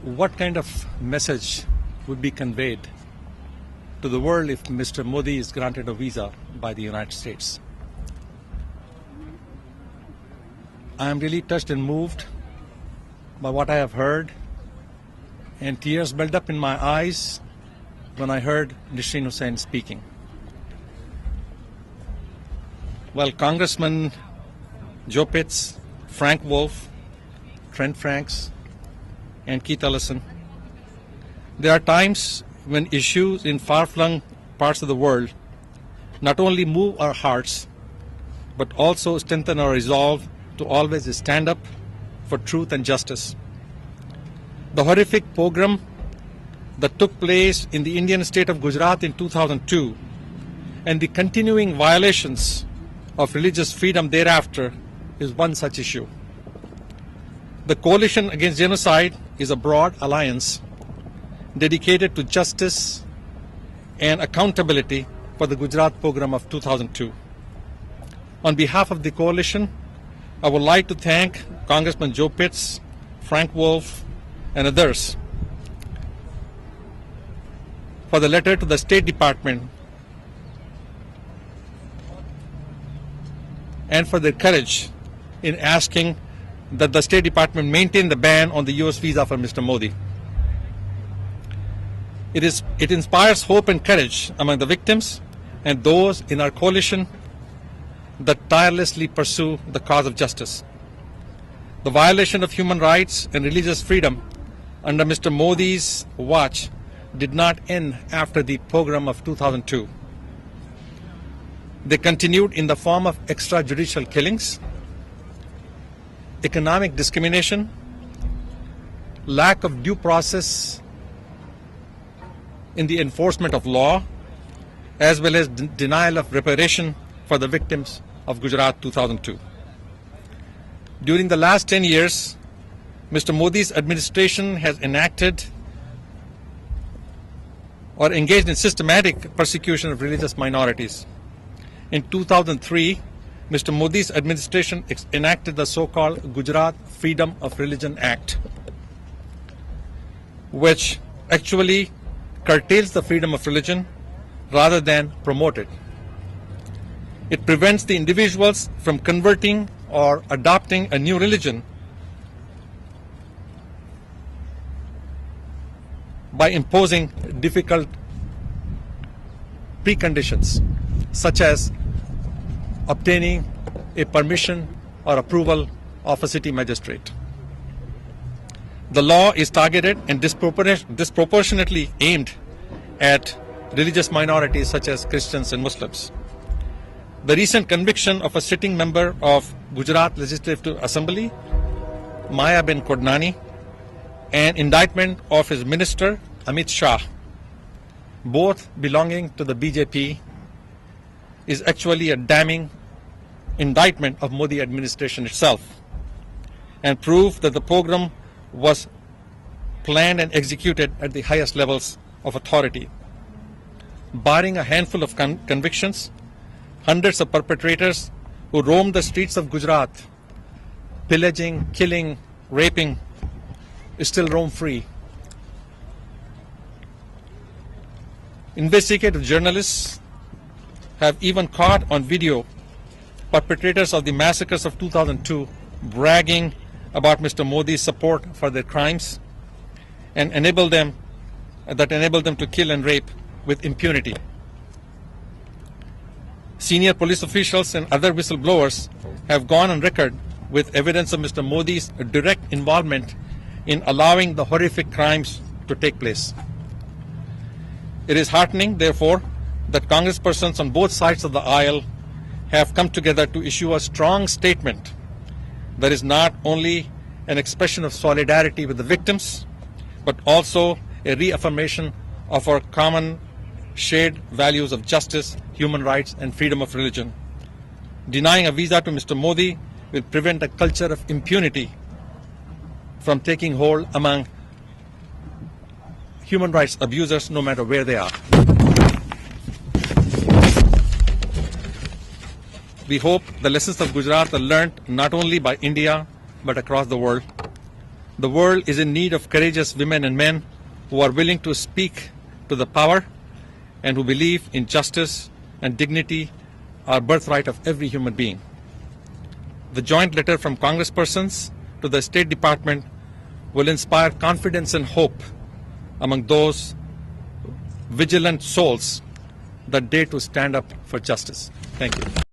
what kind of message would be conveyed to the world if Mr. Modi is granted a visa by the United States? I am really touched and moved by what I have heard, and tears welled up in my eyes when I heard Nisreen Hussain speaking. Well, Congressman Joe Pitts, Frank Wolf, Trent Franks, and Keith Ellison, there are times when issues in far-flung parts of the world not only move our hearts, but also strengthen our resolve to always stand up for truth and justice. The horrific pogrom that took place in the Indian state of Gujarat in 2002 and the continuing violations of religious freedom thereafter is one such issue. The Coalition Against Genocide is a broad alliance dedicated to justice and accountability for the Gujarat pogrom of 2002. On behalf of the coalition, I would like to thank Congressman Joe Pitts, Frank Wolf, and others for the letter to the State Department and for their courage in asking that the State Department maintain the ban on the US visa for Mr. Modi. It inspires hope and courage among the victims and those in our coalition that tirelessly pursue the cause of justice. The violation of human rights and religious freedom under Mr. Modi's watch did not end after the pogrom of 2002. They continued in the form of extrajudicial killings, economic discrimination, lack of due process in the enforcement of law, as well as denial of reparation for the victims of Gujarat 2002. During the last 10 years, Mr. Modi's administration has enacted or engaged in systematic persecution of religious minorities. In 2003, Mr. Modi's administration enacted the so-called Gujarat Freedom of Religion Act, which actually curtails the freedom of religion rather than promote it. It prevents the individuals from converting or adopting a new religion by imposing difficult preconditions, such as obtaining a permission or approval of a city magistrate. The law is targeted and disproportionately aimed at religious minorities such as Christians and Muslims. The recent conviction of a sitting member of Gujarat Legislative Assembly, Maya Ben Kodnani, and indictment of his minister, Amit Shah, both belonging to the BJP, is actually a damning indictment of Modi administration itself and proof that the pogrom was planned and executed at the highest levels of authority. Barring a handful of convictions, hundreds of perpetrators who roamed the streets of Gujarat, pillaging, killing, raping, still roam free. Investigative journalists have even caught on video perpetrators of the massacres of 2002 bragging about Mr. Modi's support for their crimes and enabled them to kill and rape with impunity. Senior police officials and other whistleblowers have gone on record with evidence of Mr. Modi's direct involvement in allowing the horrific crimes to take place. It is heartening, therefore, that congresspersons on both sides of the aisle have come together to issue a strong statement that is not only an expression of solidarity with the victims, but also a reaffirmation of our common shared values of justice, human rights, and freedom of religion. Denying a visa to Mr. Modi will prevent a culture of impunity from taking hold among human rights abusers, no matter where they are. We hope the lessons of Gujarat are learned not only by India, but across the world. The world is in need of courageous women and men who are willing to speak to the power and who believe in justice and dignity are birthright of every human being. The joint letter from congresspersons to the State Department will inspire confidence and hope among those vigilant souls that dare to stand up for justice. Thank you.